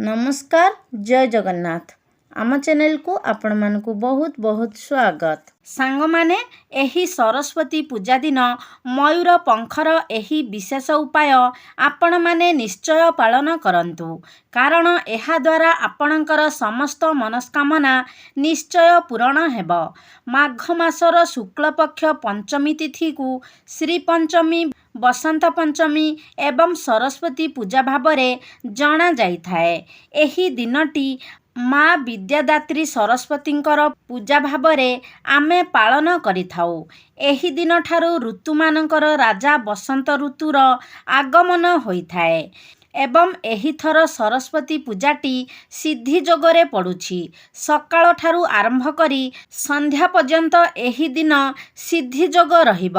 नमस्कार जय जगन्नाथ आम चैनल को आपण मानकु बहुत बहुत स्वागत। सांग माने एही सरस्वती पूजा दिन मयूर पंखर एही विशेष उपाय आपण माने निश्चय पालन करंतु, कारण एहा द्वारा आपणकर समस्त मनस्कामना निश्चय पूरण हेब। माघ मासर शुक्ल पक्ष पंचमी तिथि को श्री पंचमी, बसंत पंचमी एवं सरस्वती पूजा भावरे जना जाइथाए। एही दिनटी माँ विद्यादात्री सरस्वतींकर पूजा भावरे आमे पालन करिथाउ। एही दिन ठारू ऋतुमानंकर राजा बसंत ऋतुर आगमन होइथाए एवं एही थर सरस्वती पूजाटी सिद्धि जोगरे पड़ुछि। सकाळ ठारू आरंभ करी संध्या पर्यंत एही दिन सिद्धि जोग रहिब।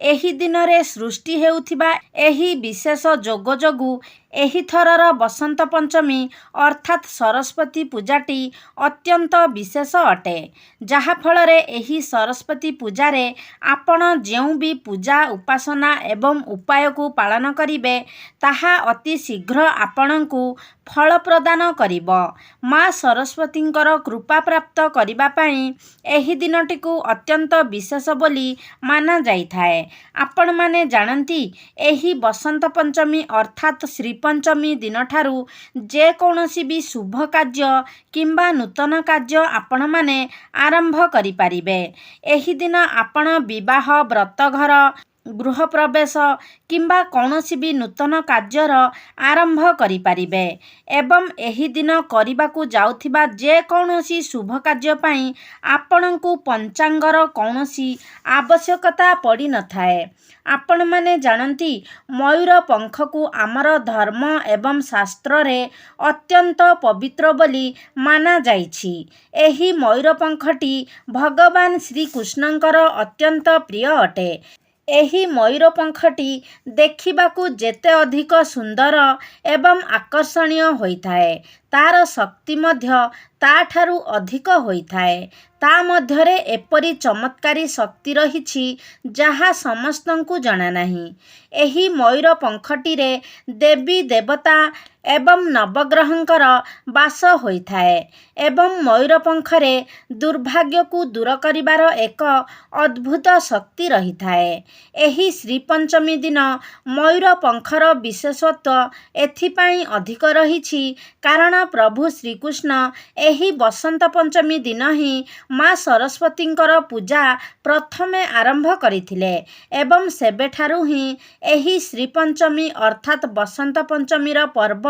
एही दिनरे सृष्टि हेउथिबा एही विशेष जोग जोगु एही थरर बसंत पंचमी अर्थात सरस्वती पूजाटी अत्यंत विशेष अटे। जहा फलरे एही सरस्वती पूजारे आपण जेउ भी पूजा उपासना एवं उपाय को पालन करिवे ताहा अति शीघ्र आपणଙ୍କୁ फल प्रदान करिब। माँ सरस्वतींकर कृपा प्राप्त करिबा पई एही दिनटिकु अत्यंत विशेष बोली माना जाइथाए। आपण माने जानती एही बसंत पंचमी अर्थात श्री पंचमी दिन ठारू जे कौनसी भी शुभ कार्य किंबा नूतन कार्य आपण माने आरंभ करि पारिबे। एही दिन आपण विवाह, व्रतघर, गृह प्रवेश किंबा कौनसी भी नूतन कार्यर आरंभ करि पारिबे एवं एही दिन करिबाकू जाउथिबा जे कौनसी शुभ कार्य पई आपणଙ୍କୁ पंचांगर कौनसी आवश्यकता पड़ी न थाए। आपण माने जानती मयूर पंख को आमर धर्म एवं शास्त्र रे अत्यंत पवित्र बोली माना जाइछि। एही मयूर पंखटी भगवान श्री कृष्णंकर अत्यंत प्रिय अटे। एही मयूर पंखटी देखिबाकू जेते अधिक सुंदर एवं आकर्षणीय होइथाए तार शक्ति मध्य ताठारू अधिक होइथाए। ता मध्यरे एपरी चमत्कारी शक्ति रहिछि जहा समस्तंकु जଣା नाही। एही मयूर पंखटी रे देवी देवता एवं नवग्रहंकर बास होइथाए एवं मयूर पंखरे दुर्भाग्य को दूर करिबार एक अद्भुत शक्ति रहिथाए। एही श्री पंचमी दिन मयूर पंखर विशेषत्व एथिपाई अधिक रहिछि कारण प्रभु श्रीकृष्ण एही बसंत पंचमी दिन ही माँ सरस्वतींकर पूजा प्रथमे आरंभ करिथिले एवं सेबेठारू ही एही श्री पंचमी अर्थात बसंत पंचमीर पर्व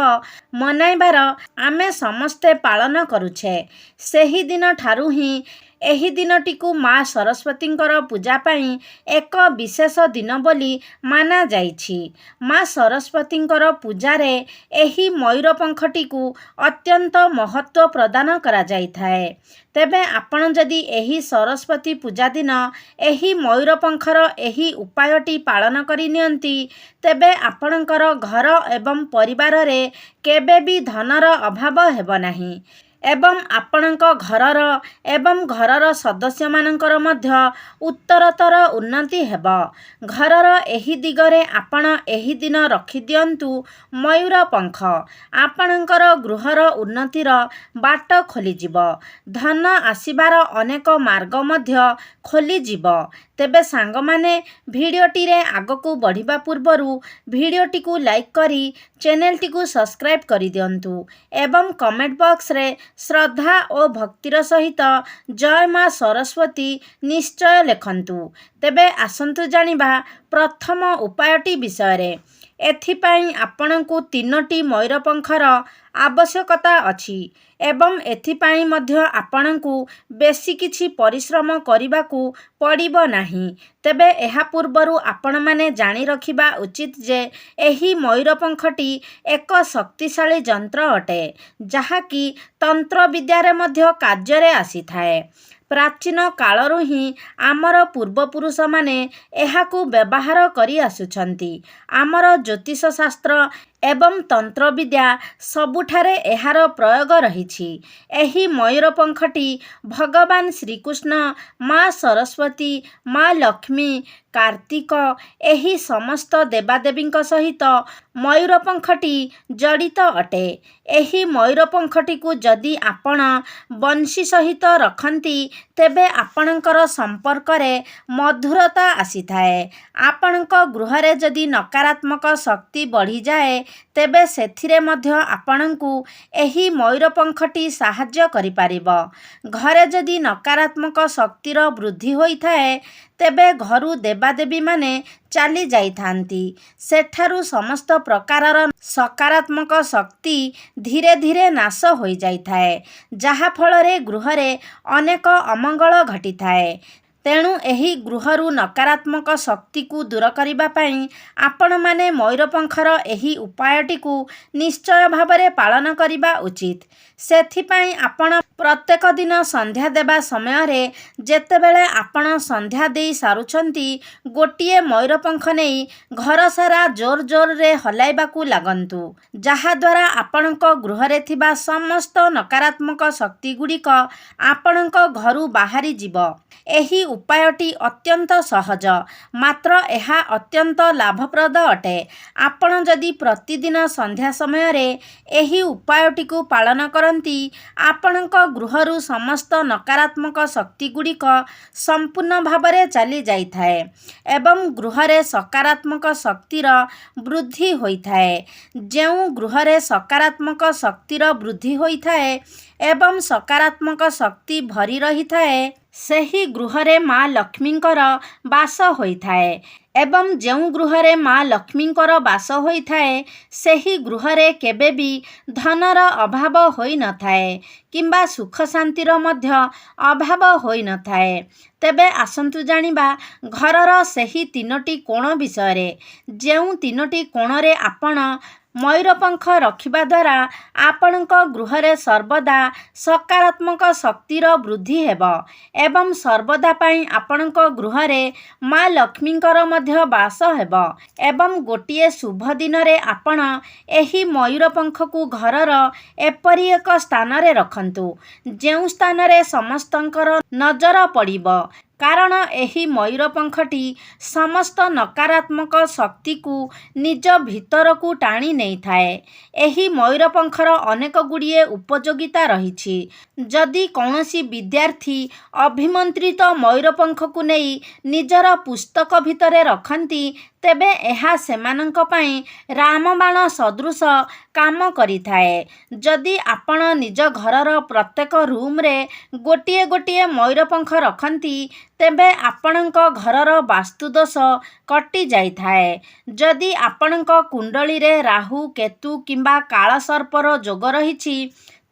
मनाइबार आमे समस्ते पालन करुछे। सेही दिन ठारू ही एही दिनटिकु माँ सरस्वतींकर पूजा पाई एक विशेष दिन बोली माना जाइछि। माँ सरस्वतींकर पूजारे एही मयूर पंखटिकु अत्यंत महत्व प्रदान करा जाइथाए। तेबे आपण जदि एही सरस्वती पूजा दिन एही मयूर पंखर एही उपायटी पालन करि नियंती तेबे आपणकर घर एवं परिवार रे केबे भी धनर अभाव हेब नाही एवं आपणक घरर एवं घरर सदस्य मानकर मध्य उत्तरतर उन्नति हेब। घरर एही दिगरे आपण एही दिन रखि दियंतु मयूर पंख आपणकर गृहर उन्नतिर बाट खोली जिव। धन आसीबार अनेक मार्ग मध्य खोली जिव। तेबे सांग माने भिडियोटी रे आगकू बढ़िबा पूर्वरु भिडियोटी को लाइक करी चैनलटी को सब्सक्राइब करि दियंतु एवं कमेंट बॉक्स रे श्रद्धा और भक्तिर सहित जय माँ सरस्वती निश्चय लेखंतु। तेबे आसंतु जानिबा प्रथम उपायटी विषय। एथिपाई आपणଙ୍କୁ 3टी मयूर पंखर आवश्यकता अछि एवं एथिपाई मध्य आपणଙ୍କୁ बेसी किछि परिश्रम करिबाकू पड़िबो नाही। तेबे एहा पूर्वरु आपण माने जानि रखिबा उचित जे एही मयूर पंखटी एक शक्तिशाली यंत्र अटे जहा कि तंत्र विद्यारे मध्य कार्य आसी थाए। प्राचीन कालरू ही आमर पूर्वपुरुष माने एहाकू व्यवहार करी आसुछंती। आमर ज्योतिष शास्त्र ଏବଂ ତନ୍ତ୍ରବିଦ୍ୟା ସବୁଠାରେ ଏହାର ପ୍ରୟୋଗ ରହିଛି। ଏହି ମୟୂର ପଙ୍ଖଟି ଭଗବାନ ଶ୍ରୀକୃଷ୍ଣ, ମା ସରସ୍ୱତୀ, ମା ଲକ୍ଷ୍ମୀ, କାର୍ତ୍ତିକ ଏହି ସମସ୍ତ ଦେବାଦେବୀଙ୍କ ସହିତ ମୟୂର ପଙ୍ଖଟି ଜଡ଼ିତ ଅଟେ। ଏହି ମୟୂର ପଙ୍ଖଟିକୁ ଯଦି ଆପଣ ବଂଶୀ ସହିତ ରଖନ୍ତି ତେବେ ଆପଣଙ୍କର ସମ୍ପର୍କରେ ମଧୁରତା ଆସିଥାଏ। ଆପଣଙ୍କ ଗୃହରେ ଯଦି ନକାରାତ୍ମକ ଶକ୍ତି ବଢ଼ିଯାଏ ତେବେ ସେଥିରେ ମଧ୍ୟ ଆପଣଙ୍କୁ ଏହି ମୟୂର ପଙ୍ଖଟି ସାହାଯ୍ୟ କରିପାରିବ। ଘରେ ଯଦି ନକାରାତ୍ମକ ଶକ୍ତିର ବୃଦ୍ଧି ହୋଇଥାଏ ତେବେ ଘରୁ ଦେବାଦେବୀମାନେ ଚାଲି ଯାଇଥାନ୍ତି। ସେଠାରୁ ସମସ୍ତ ପ୍ରକାରର ସକାରାତ୍ମକ ଶକ୍ତି ଧୀରେ ଧୀରେ ନାଶ ହୋଇଯାଇଥାଏ, ଯାହାଫଳରେ ଗୃହରେ ଅନେକ ଅମଙ୍ଗଳ ଘଟିଥାଏ। ତେଣୁ ଏହି ଗୃହରୁ ନକାରାତ୍ମକ ଶକ୍ତିକୁ ଦୂର କରିବା ପାଇଁ ଆପଣମାନେ ମୟୂରପଙ୍ଖର ଏହି ଉପାୟଟିକୁ ନିଶ୍ଚୟ ଭାବରେ ପାଳନ କରିବା ଉଚିତ। ସେଥିପାଇଁ ଆପଣ ପ୍ରତ୍ୟେକ ଦିନ ସନ୍ଧ୍ୟା ଦେବା ସମୟରେ ଯେତେବେଳେ ଆପଣ ସନ୍ଧ୍ୟା ଦେଇ ସାରୁଛନ୍ତି ଗୋଟିଏ ମୟୂରପଙ୍ଖ ନେଇ ଘର ସାରା ଜୋର ଜୋରରେ ହଲାଇବାକୁ ଲାଗନ୍ତୁ, ଯାହାଦ୍ୱାରା ଆପଣଙ୍କ ଗୃହରେ ଥିବା ସମସ୍ତ ନକାରାତ୍ମକ ଶକ୍ତିଗୁଡ଼ିକ ଆପଣଙ୍କ ଘରୁ ବାହାରିଯିବ। ଏହି ଉପାୟଟି ଅତ୍ୟନ୍ତ ସହଜ, ମାତ୍ର ଏହା ଅତ୍ୟନ୍ତ ଲାଭପ୍ରଦ ଅଟେ। ଆପଣ ଯଦି ପ୍ରତିଦିନ ସନ୍ଧ୍ୟା ସମୟରେ ଏହି ଉପାୟଟିକୁ ପାଳନ କରନ୍ତି ଆପଣଙ୍କ ଗୃହରୁ ସମସ୍ତ ନକାରାତ୍ମକ ଶକ୍ତିଗୁଡ଼ିକ ସମ୍ପୂର୍ଣ୍ଣ ଭାବରେ ଚାଲି ଯାଇଥାଏ ଏବଂ ଗୃହରେ ସକାରାତ୍ମକ ଶକ୍ତିର ବୃଦ୍ଧି ହୋଇଥାଏ। ଯେଉଁ ଗୃହରେ ସକାରାତ୍ମକ ଶକ୍ତିର ବୃଦ୍ଧି ହୋଇଥାଏ ଏବଂ ସକାରାତ୍ମକ ଶକ୍ତି ଭରି ରହିଥାଏ ସେହି ଗୃହରେ ମା ଲକ୍ଷ୍ମୀଙ୍କର ବାସ ହୋଇଥାଏ ଏବଂ ଯେଉଁ ଗୃହରେ ମା ଲକ୍ଷ୍ମୀଙ୍କର ବାସ ହୋଇଥାଏ ସେହି ଗୃହରେ କେବେ ବି ଧନର ଅଭାବ ହୋଇନଥାଏ କିମ୍ବା ସୁଖ ଶାନ୍ତିର ମଧ୍ୟ ଅଭାବ ହୋଇନଥାଏ। ତେବେ ଆସନ୍ତୁ ଜାଣିବା ଘରର ସେହି 3ଟି କୋଣ ବିଷୟରେ। ଯେଉଁ 3ଟି କୋଣରେ ଆପଣ ମୟୂରପଙ୍ଖ ରଖିବା ଦ୍ୱାରା ଆପଣଙ୍କ ଗୃହରେ ସର୍ବଦା ସକାରାତ୍ମକ ଶକ୍ତିର ବୃଦ୍ଧି ହେବ ଏବଂ ସର୍ବଦା ପାଇଁ ଆପଣଙ୍କ ଗୃହରେ ମା ଲକ୍ଷ୍ମୀଙ୍କର ମଧ୍ୟ ବାସ ହେବ। ଏବଂ ଗୋଟିଏ ଶୁଭ ଦିନରେ ଆପଣ ଏହି ମୟୂରପଙ୍ଖକୁ ଘରର ଏପରି ଏକ ସ୍ଥାନରେ ରଖନ୍ତୁ ଯେଉଁ ସ୍ଥାନରେ ସମସ୍ତଙ୍କର ନଜର ପଡ଼ିବ, କାରଣ ଏହି ମୟୂରପଙ୍ଖଟି ସମସ୍ତ ନକାରାତ୍ମକ ଶକ୍ତିକୁ ନିଜ ଭିତରକୁ ଟାଣି ନେଇଥାଏ। ଏହି ମୟୂରପଙ୍ଖର ଅନେକ ଗୁଡ଼ିଏ ଉପଯୋଗିତା ରହିଛି। ଯଦି କୌଣସି ବିଦ୍ୟାର୍ଥୀ ଅଭିମନ୍ତ୍ରିତ ମୟୂରପଙ୍ଖକୁ ନେଇ ନିଜର ପୁସ୍ତକ ଭିତରେ ରଖନ୍ତି ତେବେ ଏହା ସେମାନଙ୍କ ପାଇଁ ରାମବାଣ ସଦୃଶ କାମ କରିଥାଏ। ଯଦି ଆପଣ ନିଜ ଘରର ପ୍ରତ୍ୟେକ ରୁମ୍ରେ ଗୋଟିଏ ଗୋଟିଏ ମୟୂରପଙ୍ଖ ରଖନ୍ତି ତେବେ ଆପଣଙ୍କ ଘରର ବାସ୍ତୁଦୋଷ କଟି ଯାଇଥାଏ। ଯଦି ଆପଣଙ୍କ କୁଣ୍ଡଳୀରେ ରାହୁ, କେତୁ କିମ୍ବା କାଳସର୍ପର ଯୋଗ ରହିଛି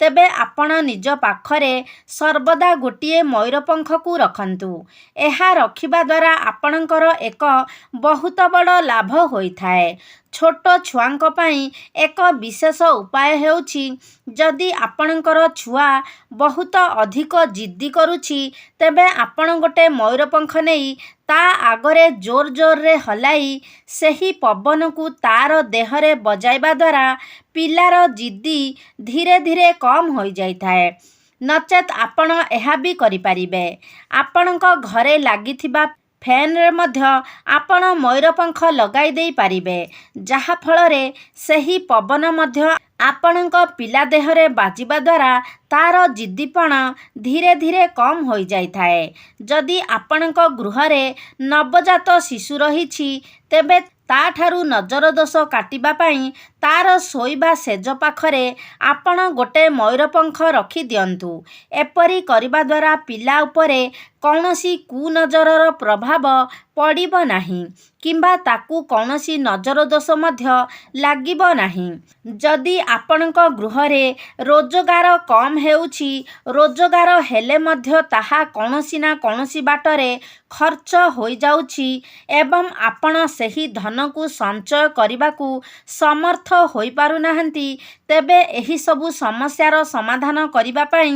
ତେବେ ଆପଣ ନିଜ ପାଖରେ ସର୍ବଦା ଗୋଟିଏ ମୟୂରପଙ୍ଖକୁ ରଖନ୍ତୁ। ଏହା ରଖିବା ଦ୍ୱାରା ଆପଣଙ୍କର ଏକ ବହୁତ ବଡ଼ ଲାଭ ହୋଇଥାଏ। ଛୋଟ ଛୁଆଙ୍କ ପାଇଁ ଏକ ବିଶେଷ ଉପାୟ ହେଉଛି ଯଦି ଆପଣଙ୍କର ଛୁଆ ବହୁତ ଅଧିକ ଜିଦ୍ଦି କରୁଛି ତେବେ ଆପଣ ଗୋଟେ ମୟୂରପଙ୍ଖ ନେଇ ତା ଆଗରେ ଜୋର ଜୋରରେ ହଲାଇ ସେହି ପବନକୁ ତାର ଦେହରେ ବଜାଇବା ଦ୍ୱାରା ପିଲାର ଜିଦ୍ଦି ଧୀରେ ଧୀରେ କମ୍ ହୋଇଯାଇଥାଏ। ନଚେତ୍ ଆପଣ ଏହା ବି କରିପାରିବେ, ଆପଣଙ୍କ ଘରେ ଲାଗିଥିବା ଫ୍ୟାନ୍ରେ ମଧ୍ୟ ଆପଣ ମୟୂରପଙ୍ଖ ଲଗାଇ ଦେଇପାରିବେ, ଯାହାଫଳରେ ସେହି ପବନ ମଧ୍ୟ ଆପଣଙ୍କ ପିଲା ଦେହରେ ବାଜିବା ଦ୍ୱାରା ତାର ଜିଦ୍ଦିପଣ ଧୀରେ ଧୀରେ କମ୍ ହୋଇଯାଇଥାଏ। ଯଦି ଆପଣଙ୍କ ଗୃହରେ ନବଜାତ ଶିଶୁ ରହିଛି ତେବେ ତାଠାରୁ ନଜର ଦୋଷ କାଟିବା ପାଇଁ ତାର ଶୋଇବା ଶେଯ ପାଖରେ ଆପଣ ଗୋଟେ ମୟୂରପଙ୍ଖ ରଖିଦିଅନ୍ତୁ। ଏପରି କରିବା ଦ୍ୱାରା ପିଲା ଉପରେ କୌଣସି କୁନଜରର ପ୍ରଭାବ ପଡ଼ିବ ନାହିଁ କିମ୍ବା ତାକୁ କୌଣସି ନଜର ଦୋଷ ମଧ୍ୟ ଲାଗିବ ନାହିଁ। ଯଦି ଆପଣଙ୍କ ଗୃହରେ ରୋଜଗାର କମ୍ ହେଉଛି, ରୋଜଗାର ହେଲେ ମଧ୍ୟ ତାହା କୌଣସି ନା କୌଣସି ବାଟରେ ଖର୍ଚ୍ଚ ହୋଇଯାଉଛି ଏବଂ ଆପଣ ସେହି ଧନକୁ ସଞ୍ଚୟ କରିବାକୁ ସମର୍ଥ ହୋଇପାରୁନାହାନ୍ତି ତେବେ ଏହି ସବୁ ସମସ୍ୟାର ସମାଧାନ କରିବା ପାଇଁ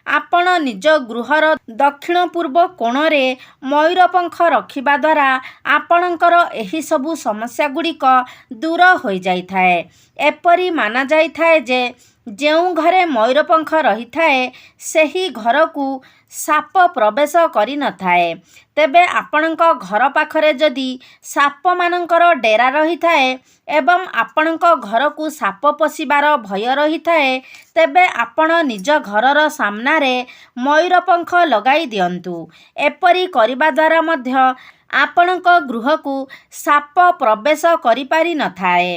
ଆପଣ ନିଜ ଗୃହର ଦକ୍ଷିଣ ପୂର୍ବ କୋଣରେ ମୟୂରପଙ୍ଖ ରଖିବା ଦ୍ୱାରା ଆପଣଙ୍କର ଏହି ସବୁ ସମସ୍ୟା ଗୁଡ଼ିକ ଦୂର ହୋଇଯାଇଥାଏ। ଏପରି ମାନାଯାଇଥାଏ ଯେ ଯେଉଁ ଘରେ ମୟୂରପଙ୍ଖ ରହିଥାଏ ସେହି ଘରକୁ ସାପ ପ୍ରବେଶ କରିନଥାଏ। ତେବେ ଆପଣଙ୍କ ଘର ପାଖରେ ଯଦି ସାପମାନଙ୍କର ଡେରା ରହିଥାଏ ଏବଂ ଆପଣଙ୍କ ଘରକୁ ସାପ ପଶିବାର ଭୟ ରହିଥାଏ, ତେବେ ଆପଣ ନିଜ ଘରର ସାମ୍ନାରେ ମୟୂରପଙ୍ଖ ଲଗାଇ ଦିଅନ୍ତୁ। ଏପରି କରିବା ଦ୍ୱାରା ମଧ୍ୟ ଆପଣଙ୍କ ଗୃହକୁ ସାପ ପ୍ରବେଶ କରିପାରିନଥାଏ।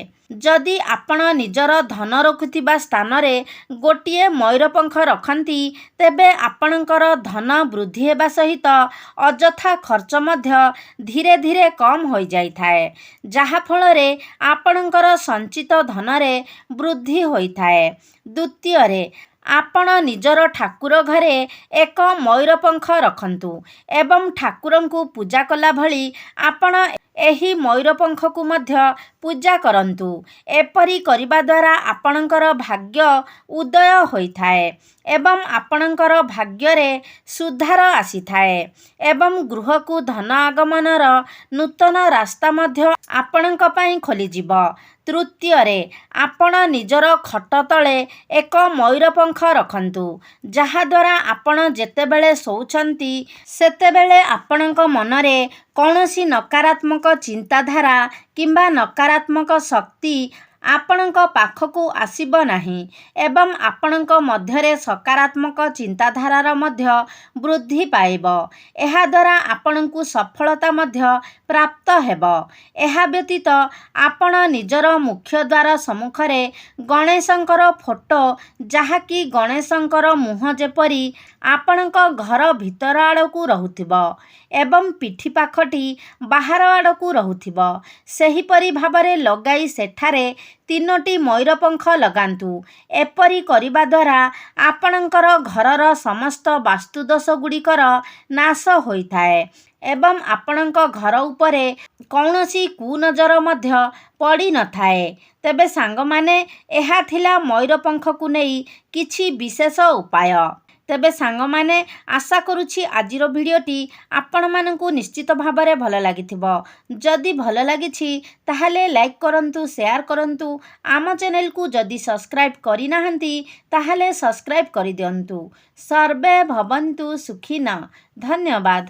ଯଦି ଆପଣ ନିଜର ଧନ ରଖୁଥିବା ସ୍ଥାନରେ ଗୋଟିଏ ମୟୂରପଙ୍ଖ ରଖନ୍ତି, ତେବେ ଆପଣଙ୍କର ଧନ ବୃଦ୍ଧି ହେବା ସହିତ ଅଯଥା ଖର୍ଚ୍ଚ ମଧ୍ୟ ଧୀରେ ଧୀରେ କମ୍ ହୋଇଯାଇଥାଏ, ଯାହାଫଳରେ ଆପଣଙ୍କର ସଞ୍ଚିତ ଧନରେ ବୃଦ୍ଧି ହୋଇଥାଏ। ଦ୍ୱିତୀୟରେ, ଆପଣ ନିଜର ଠାକୁର ଘରେ ଏକ ମୟୂରପଙ୍ଖ ରଖନ୍ତୁ ଏବଂ ଠାକୁରଙ୍କୁ ପୂଜା କଲା ଭଳି ଆପଣ ଏହି ମୟୂରପଙ୍ଖକୁ ମଧ୍ୟ ପୂଜା କରନ୍ତୁ। ଏପରି କରିବା ଦ୍ୱାରା ଆପଣଙ୍କର ଭାଗ୍ୟ ଉଦୟ ହୋଇଥାଏ ଏବଂ ଆପଣଙ୍କର ଭାଗ୍ୟରେ ସୁଧାର ଆସିଥାଏ ଏବଂ ଗୃହକୁ ଧନ ଆଗମନର ନୂତନ ରାସ୍ତା ମଧ୍ୟ ଆପଣଙ୍କ ପାଇଁ ଖୋଲିଯିବ। ତୃତୀୟରେ, ଆପଣ ନିଜର ଖଟ ତଳେ ଏକ ମୟୂରପଙ୍ଖ ରଖନ୍ତୁ, ଯାହାଦ୍ୱାରା ଆପଣ ଯେତେବେଳେ ଶୋଉଛନ୍ତି ସେତେବେଳେ ଆପଣଙ୍କ ମନରେ କୌଣସି ନକାରାତ୍ମକ ଚିନ୍ତାଧାରା କିମ୍ବା ନକାରାତ୍ମକ ଶକ୍ତି ଆପଣଙ୍କ ପାଖକୁ ଆସିବ ନାହିଁ ଏବଂ ଆପଣଙ୍କ ମଧ୍ୟରେ ସକାରାତ୍ମକ ଚିନ୍ତାଧାରାର ମଧ୍ୟ ବୃଦ୍ଧି ପାଇବ। ଏହାଦ୍ୱାରା ଆପଣଙ୍କୁ ସଫଳତା ମଧ୍ୟ ପ୍ରାପ୍ତ ହେବ। ଏହା ବ୍ୟତୀତ ଆପଣ ନିଜର ମୁଖ୍ୟ ଦ୍ୱାର ସମ୍ମୁଖରେ ଗଣେଶଙ୍କର ଫଟୋ, ଯାହାକି ଗଣେଶଙ୍କର ମୁହଁ ଯେପରି ଆପଣଙ୍କ ଘର ଭିତର ଆଡ଼କୁ ରହୁଥିବ ଏବଂ ପିଠି ପାଖଟି ବାହାର ଆଡ଼କୁ ରହୁଥିବ, ସେହିପରି ଭାବରେ ଲଗାଇ ସେଠାରେ 3ଟି ମୟୂରପଙ୍ଖ ଲଗାନ୍ତୁ। ଏପରି କରିବା ଦ୍ୱାରା ଆପଣଙ୍କର ଘରର ସମସ୍ତ ବାସ୍ତୁଦୋଷ ଗୁଡ଼ିକର ନାଶ ହୋଇଥାଏ ଏବଂ ଆପଣଙ୍କ ଘର ଉପରେ କୌଣସି କୁନଜର ମଧ୍ୟ ପଡ଼ିନଥାଏ। ତେବେ ସାଙ୍ଗମାନେ, ଏହା ଥିଲା ମୟୂରପଙ୍ଖକୁ ନେଇ କିଛି ବିଶେଷ ଉପାୟ। ତେବେ ସାଙ୍ଗମାନେ, ଆଶା କରୁଛି ଆଜିର ଭିଡ଼ିଓଟି ଆପଣମାନଙ୍କୁ ନିଶ୍ଚିତ ଭାବରେ ଭଲ ଲାଗିଥିବ। ଯଦି ଭଲ ଲାଗିଛି ତାହେଲେ ଲାଇକ୍ କରନ୍ତୁ, ସେୟାର କରନ୍ତୁ। ଆମ ଚ୍ୟାନେଲକୁ ଯଦି ସବସ୍କ୍ରାଇବ୍ କରିନାହାନ୍ତି ତାହେଲେ ସବସ୍କ୍ରାଇବ୍ କରିଦିଅନ୍ତୁ। ସର୍ବେ ଭବନ୍ତୁ ସୁଖିନଃ। ଧନ୍ୟବାଦ।